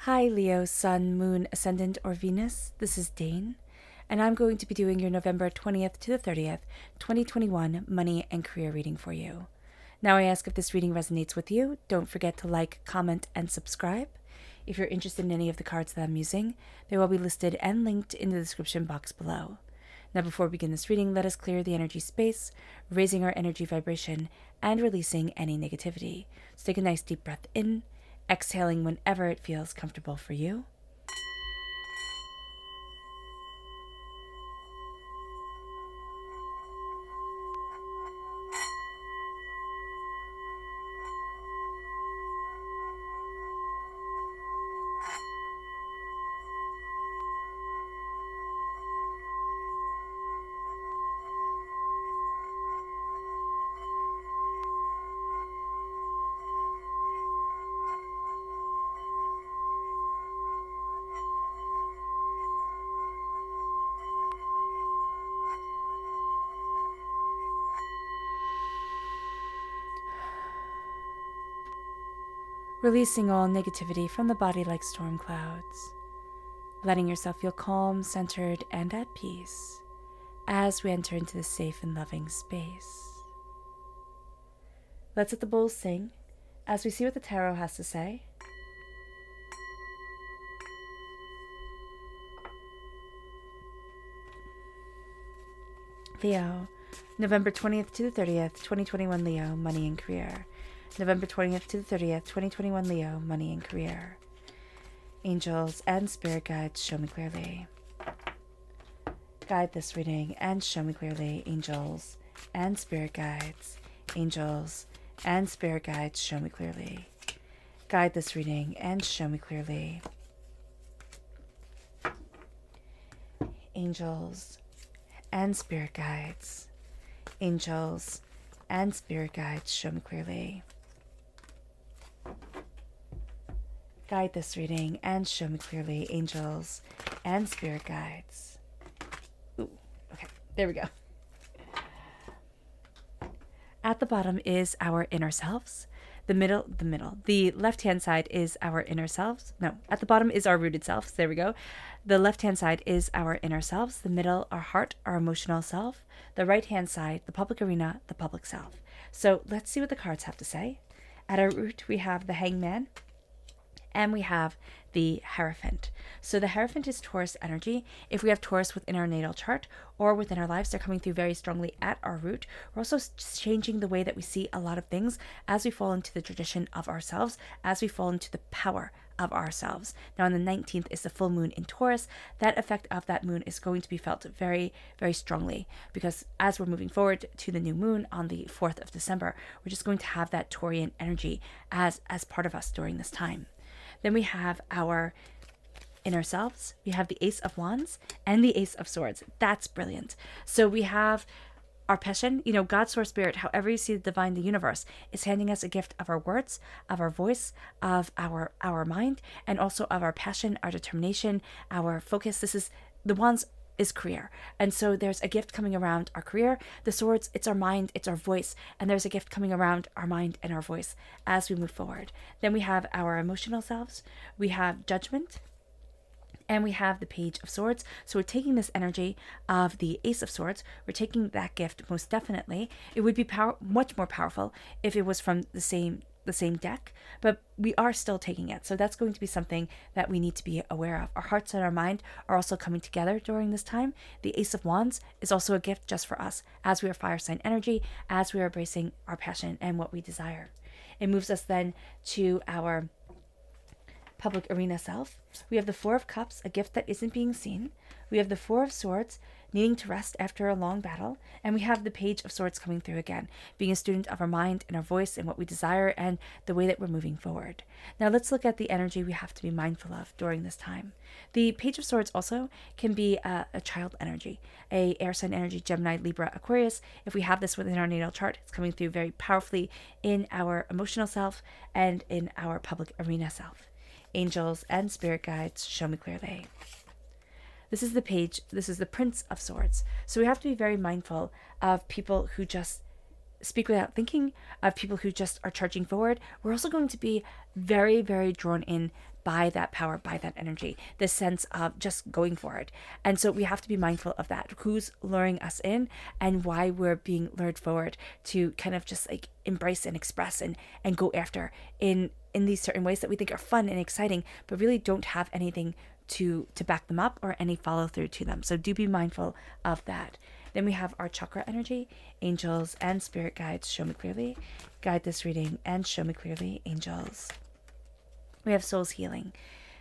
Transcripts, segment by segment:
Hi Leo, Sun, Moon, Ascendant, or Venus. This is Dane, and I'm going to be doing your November 20th to the 30th, 2021 money and career reading for you. Now I ask if this reading resonates with you, don't forget to like, comment, and subscribe. If you're interested in any of the cards that I'm using, they will be listed and linked in the description box below. Now before we begin this reading, let us clear the energy space, raising our energy vibration and releasing any negativity. So take a nice deep breath in, exhaling whenever it feels comfortable for you. Releasing all negativity from the body like storm clouds. Letting yourself feel calm, centered, and at peace as we enter into this safe and loving space. Let's let the bowls sing as we see what the tarot has to say. Leo, November 20th to the 30th, 2021 Leo, money and career. November 20th to the 30th, 2021 Leo, money and career. Angels and spirit guides, show me clearly. Guide this reading and show me clearly. Angels and spirit guides. Angels and spirit guides, show me clearly. Guide this reading and show me clearly. Angels and spirit guides. Angels and spirit guides, show me clearly. Guide this reading and show me clearly. Angels and spirit guides. Ooh, okay, there we go. At the bottom is our inner selves. The left-hand side is our inner selves. No, at the bottom is our rooted selves. There we go. The left-hand side is our inner selves. The middle, our heart, our emotional self. The right-hand side, the public arena, the public self. So let's see what the cards have to say. At our root, we have the Hangman, and we have the Hierophant. So the Hierophant is Taurus energy. If we have Taurus within our natal chart or within our lives, they're coming through very strongly at our root. We're also changing the way that we see a lot of things as we fall into the tradition of ourselves, as we fall into the power of ourselves. Now on the 19th is the full moon in Taurus. That effect of that moon is going to be felt very, very strongly, because as we're moving forward to the new moon on the 4th of December, we're just going to have that Taurian energy as part of us during this time. Then we have our inner selves. We have the Ace of Wands and the Ace of Swords. That's brilliant. So we have our passion, God, Source, Spirit, however you see the divine, the universe, is handing us a gift of our words, of our voice, of our mind, and also of our passion, our determination, our focus. This is the Wands is career. And so there's a gift coming around our career. The swords, it's our mind, it's our voice. And there's a gift coming around our mind and our voice as we move forward. Then we have our emotional selves. We have Judgment. And we have the Page of Swords. So we're taking this energy of the Ace of Swords. We're taking that gift most definitely. It would be much more powerful if it was from the same deck, but we are still taking it. So that's going to be something that we need to be aware of. Our hearts and our mind are also coming together during this time. The Ace of Wands is also a gift just for us as we are fire sign energy, as we are embracing our passion and what we desire. It moves us then to our public arena self. We have the Four of Cups, a gift that isn't being seen. We have the Four of Swords, needing to rest after a long battle. And we have the Page of Swords coming through again, being a student of our mind and our voice and what we desire and the way that we're moving forward. Now let's look at the energy we have to be mindful of during this time. The Page of Swords also can be a child energy, a air sign energy, Gemini, Libra, Aquarius. If we have this within our natal chart, it's coming through very powerfully in our emotional self and in our public arena self. Angels and spirit guides, show me clearly. This is the page, this is the Prince of Swords. So we have to be very mindful of people who just speak without thinking, of people who just are charging forward, we're also going to be very, very drawn in by that power, by that energy, this sense of just going for it. And so we have to be mindful of that, who's luring us in and why we're being lured forward to kind of just like embrace and express and go after in these certain ways that we think are fun and exciting, but really don't have anything to back them up or any follow through to them. So do be mindful of that. Then we have our chakra energy, angels and spirit guides. Show me clearly. Guide this reading and show me clearly, angels. We have soul's healing.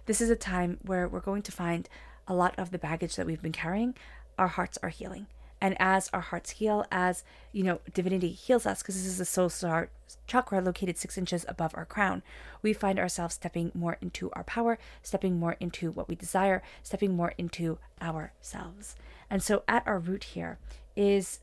This is a time where we're going to find a lot of the baggage that we've been carrying. Our hearts are healing. And as our hearts heal, as, you know, divinity heals us, because this is the soul star chakra located 6 inches above our crown, we find ourselves stepping more into our power, stepping more into what we desire, stepping more into ourselves. And so at our root here is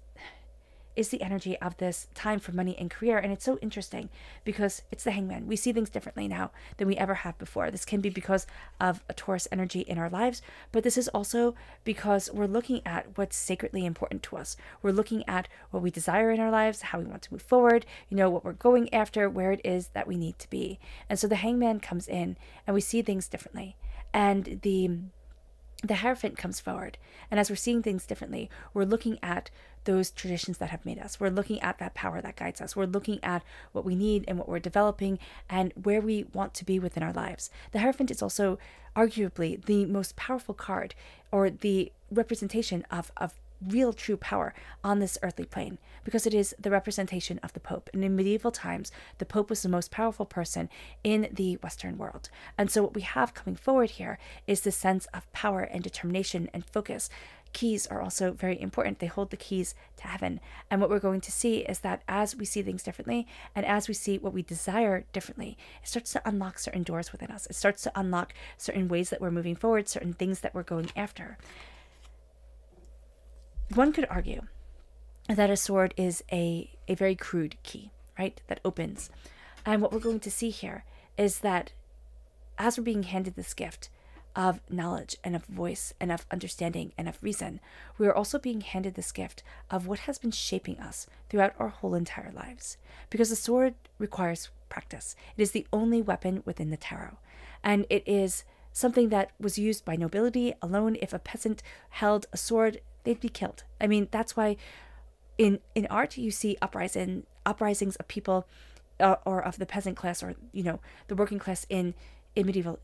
the energy of this time for money and career. And it's so interesting because it's the hangman. We see things differently now than we ever have before. This can be because of a Taurus energy in our lives, but this is also because we're looking at what's sacredly important to us. We're looking at what we desire in our lives, how we want to move forward, you know, what we're going after, where it is that we need to be. And so the hangman comes in and we see things differently. And the Hierophant comes forward. And as we're seeing things differently, we're looking at those traditions that have made us. We're looking at that power that guides us. We're looking at what we need and what we're developing and where we want to be within our lives. The Hierophant is also arguably the most powerful card, or the representation of real true power on this earthly plane, because it is the representation of the Pope. And in medieval times, the Pope was the most powerful person in the Western world. And so what we have coming forward here is the sense of power and determination and focus. Keys are also very important. They hold the keys to heaven. And what we're going to see is that as we see things differently and as we see what we desire differently, it starts to unlock certain doors within us. It starts to unlock certain ways that we're moving forward, certain things that we're going after. One could argue that a sword is a very crude key, right, that opens. And what we're going to see here is that as we're being handed this gift of knowledge and of voice and of understanding and of reason, we are also being handed this gift of what has been shaping us throughout our whole entire lives. Because the sword requires practice. It is the only weapon within the tarot. And it is something that was used by nobility alone. If a peasant held a sword, they'd be killed. I mean, that's why in art you see uprisings of people or of the peasant class, or, you know, the working class in medieval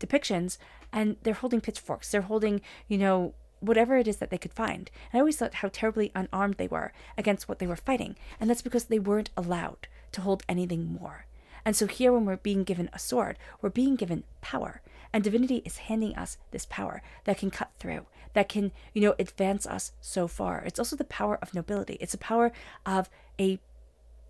depictions, and they're holding pitchforks. They're holding, you know, whatever it is that they could find. And I always thought how terribly unarmed they were against what they were fighting. And that's because they weren't allowed to hold anything more. And so here, when we're being given a sword, we're being given power. And divinity is handing us this power that can cut through, that can, you know, advance us so far. It's also the power of nobility. It's the power of a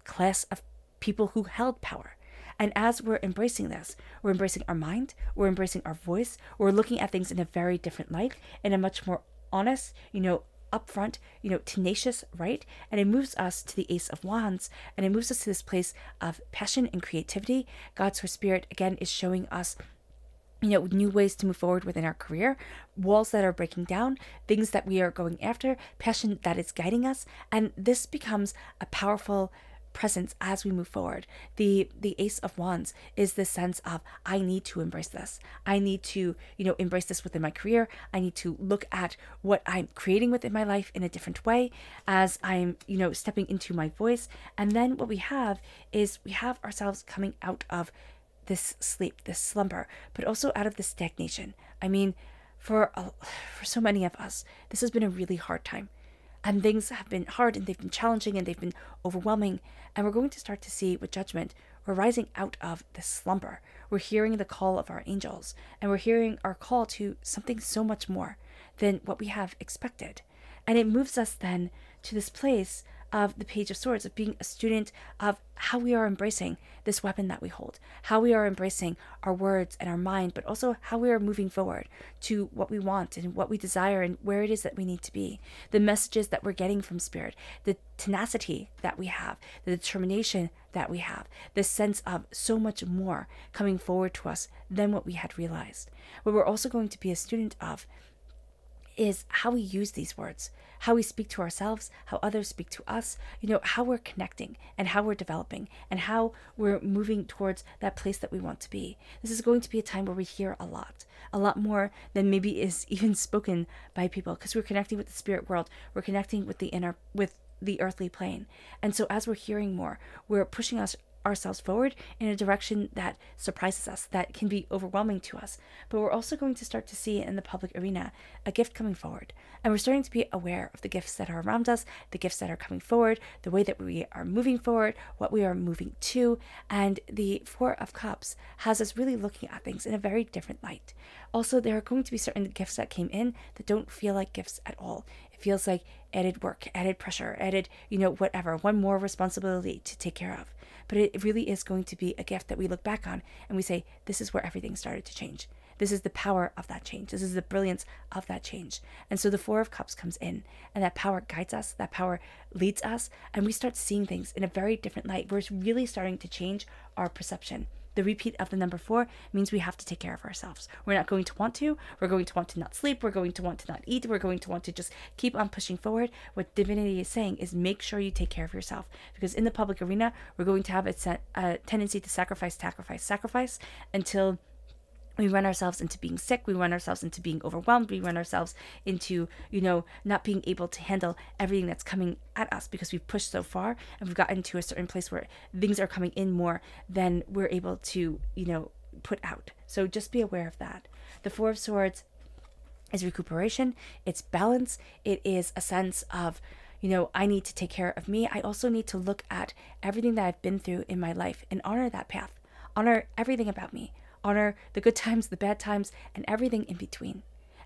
class of people who held power. And as we're embracing this, we're embracing our mind, we're embracing our voice, we're looking at things in a very different light, in a much more honest, you know, upfront, you know, tenacious, right? And it moves us to the Ace of Wands, and it moves us to this place of passion and creativity. God's Spirit, again, is showing us, you know, new ways to move forward within our career, walls that are breaking down, things that we are going after, passion that is guiding us. And this becomes a powerful presence as we move forward. The Ace of Wands is this sense of, I need to embrace this. I need to, you know, embrace this within my career. I need to look at what I'm creating within my life in a different way as I'm, you know, stepping into my voice. And then what we have is we have ourselves coming out of this sleep, this slumber, but also out of this stagnation. I mean, for so many of us, this has been a really hard time. And things have been hard, and they've been challenging, and they've been overwhelming. And we're going to start to see with judgment, we're rising out of this slumber. We're hearing the call of our angels, and we're hearing our call to something so much more than what we have expected. And it moves us then to this place of the Page of Swords, of being a student of how we are embracing this weapon that we hold, how we are embracing our words and our mind, but also how we are moving forward to what we want and what we desire and where it is that we need to be. The messages that we're getting from Spirit, the tenacity that we have, the determination that we have, the sense of so much more coming forward to us than what we had realized. What we're also going to be a student of is how we use these words, how we speak to ourselves, how others speak to us, how we're connecting and how we're developing and how we're moving towards that place that we want to be. This is going to be a time where we hear a lot more than maybe is even spoken by people, because we're connecting with the spirit world. We're connecting with the earthly plane. And so as we're hearing more, we're pushing ourselves forward in a direction that surprises us, that can be overwhelming to us. But we're also going to start to see in the public arena a gift coming forward. And we're starting to be aware of the gifts that are around us, the gifts that are coming forward, the way that we are moving forward, what we are moving to. And the Four of Cups has us really looking at things in a very different light. Also, there are going to be certain gifts that came in that don't feel like gifts at all. It feels like added work, added pressure, added, whatever, one more responsibility to take care of. But it really is going to be a gift that we look back on and we say, this is where everything started to change. This is the power of that change. This is the brilliance of that change. And so the Four of Cups comes in, and that power guides us, that power leads us, and we start seeing things in a very different light. We're really starting to change our perception. The repeat of the number 4 means we have to take care of ourselves. We're not going to want to. We're going to want to not sleep. We're going to want to not eat. We're going to want to just keep on pushing forward. What divinity is saying is make sure you take care of yourself, because in the public arena, we're going to have a tendency to sacrifice until we run ourselves into being sick. We run ourselves into being overwhelmed. We run ourselves into, not being able to handle everything that's coming at us because we've pushed so far and we've gotten to a certain place where things are coming in more than we're able to, put out. So just be aware of that. The Four of Swords is recuperation. It's balance. It is a sense of, I need to take care of me. I also need to look at everything that I've been through in my life and honor that path. Honor everything about me. Honor the good times, the bad times, and everything in between.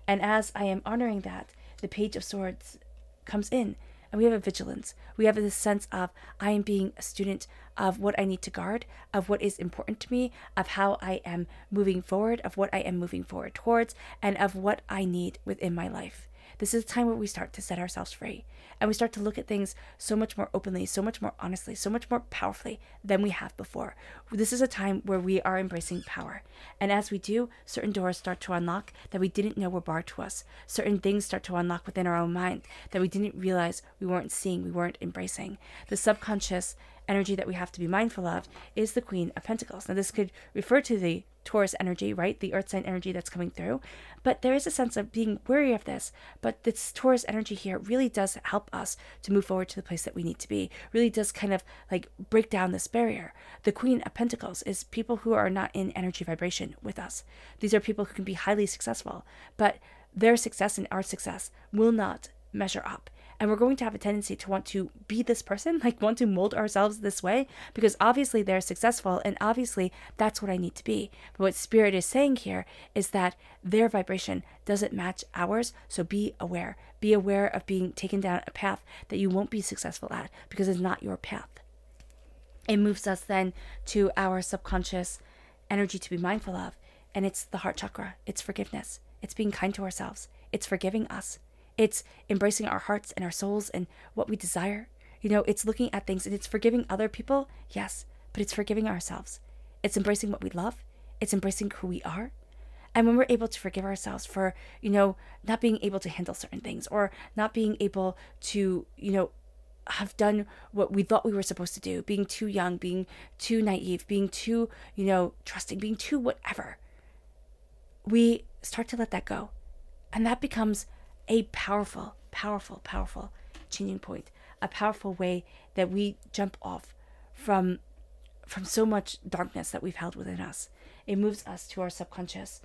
And as I am honoring that, the Page of Swords comes in, and we have a vigilance. We have this sense of I am being a student of what I need to guard, of what is important to me, of how I am moving forward, of what I am moving forward towards, and of what I need within my life. This is a time where we start to set ourselves free, and we start to look at things so much more openly, so much more honestly, so much more powerfully than we have before. This is a time where we are embracing power. And as we do, certain doors start to unlock that we didn't know were barred to us. Certain things start to unlock within our own mind that we didn't realize we weren't seeing, we weren't embracing. The subconscious energy that we have to be mindful of is the Queen of Pentacles. Now, this could refer to the Taurus energy, right? The earth sign energy that's coming through. But there is a sense of being wary of this. But this Taurus energy here really does help us to move forward to the place that we need to be. Really does kind of like break down this barrier. The Queen of Pentacles is people who are not in energy vibration with us. These are people who can be highly successful, but their success and our success will not measure up. And we're going to have a tendency to want to be this person, like want to mold ourselves this way, because obviously they're successful and obviously that's what I need to be. But what Spirit is saying here is that their vibration doesn't match ours. So be aware. Be aware of being taken down a path that you won't be successful at because it's not your path. It moves us then to our subconscious energy to be mindful of. And it's the heart chakra. It's forgiveness. It's being kind to ourselves. It's forgiving us. It's embracing our hearts and our souls and what we desire. It's looking at things and it's forgiving other people, yes, but it's forgiving ourselves. It's embracing what we love. It's embracing who we are. And when we're able to forgive ourselves for, not being able to handle certain things or not being able to, have done what we thought we were supposed to do, being too young, being too naive, being too, trusting, being too whatever, we start to let that go. And that becomes a powerful changing point, a powerful way that we jump off from so much darkness that we've held within us. It moves us to our subconscious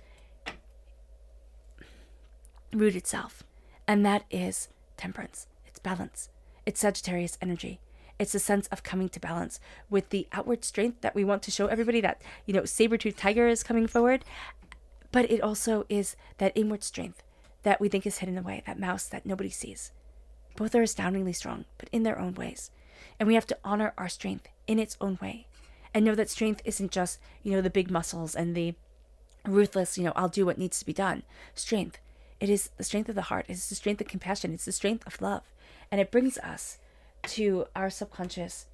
rooted self, and that is temperance. It's balance. It's Sagittarius energy. It's a sense of coming to balance with the outward strength that we want to show everybody that, saber-toothed tiger is coming forward, but it also is that inward strength that we think is hidden away, that mouse that nobody sees. Both are astoundingly strong, but in their own ways. And we have to honor our strength in its own way. And know that strength isn't just, the big muscles and the ruthless, I'll do what needs to be done. Strength, it is the strength of the heart. It's the strength of compassion. It's the strength of love. And it brings us to our subconscious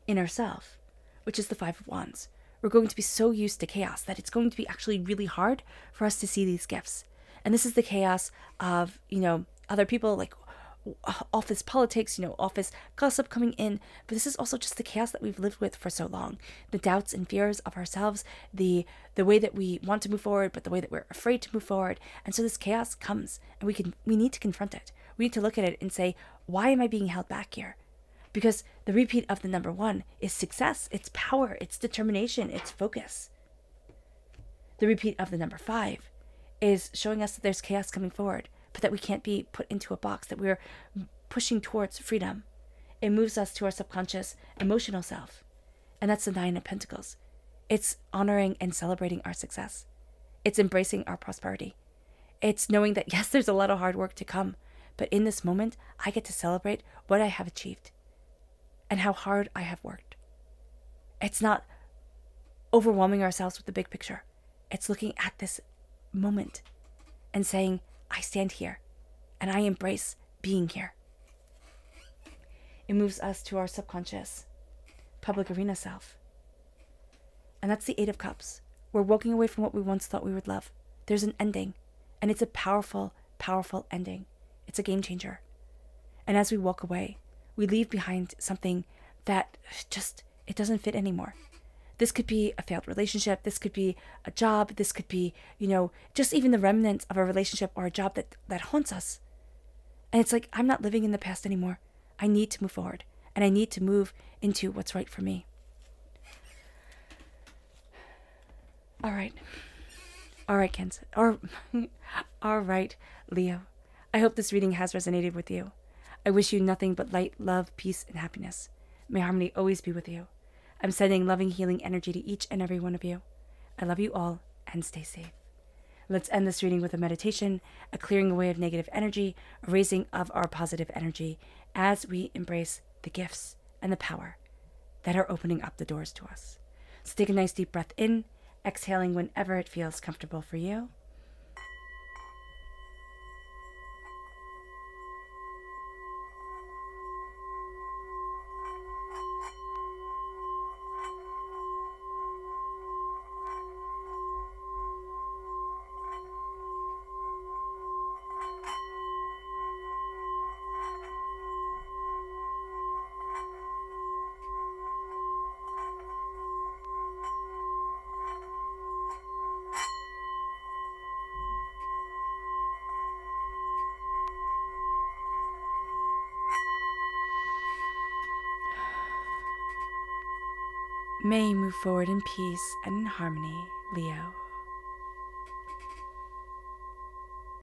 inner self, which is the Five of Wands. We're going to be so used to chaos that it's going to be actually really hard for us to see these gifts. And this is the chaos of, other people, like office politics, office gossip coming in. But this is also just the chaos that we've lived with for so long. The doubts and fears of ourselves, the way that we want to move forward, but the way that we're afraid to move forward. And so this chaos comes, and we need to confront it. We need to look at it and say, why am I being held back here? Because the repeat of the number 1 is success, it's power, it's determination, it's focus. The repeat of the number 5 is showing us that there's chaos coming forward, but that we can't be put into a box, that we're pushing towards freedom. It moves us to our subconscious emotional self. And that's the 9 of Pentacles. It's honoring and celebrating our success. It's embracing our prosperity. It's knowing that, yes, there's a lot of hard work to come, but in this moment, I get to celebrate what I have achieved and how hard I have worked. It's not overwhelming ourselves with the big picture. It's looking at this moment and saying, I stand here and I embrace being here. It moves us to our subconscious, public arena self. And that's the 8 of Cups. We're walking away from what we once thought we would love. There's an ending, and it's a powerful, powerful ending. It's a game changer. And as we walk away, we leave behind something that it doesn't fit anymore. This could be a failed relationship. This could be a job. This could be, just even the remnants of a relationship or a job that haunts us. And it's like, I'm not living in the past anymore. I need to move forward, and I need to move into what's right for me. All right, Cancer. All right, Leo. I hope this reading has resonated with you. I wish you nothing but light, love, peace, and happiness. May harmony always be with you. I'm sending loving, healing energy to each and every one of you. I love you all, and stay safe. Let's end this reading with a meditation, a clearing away of negative energy, a raising of our positive energy as we embrace the gifts and the power that are opening up the doors to us. So take a nice deep breath in, exhaling whenever it feels comfortable for you. May you move forward in peace and in harmony, Leo.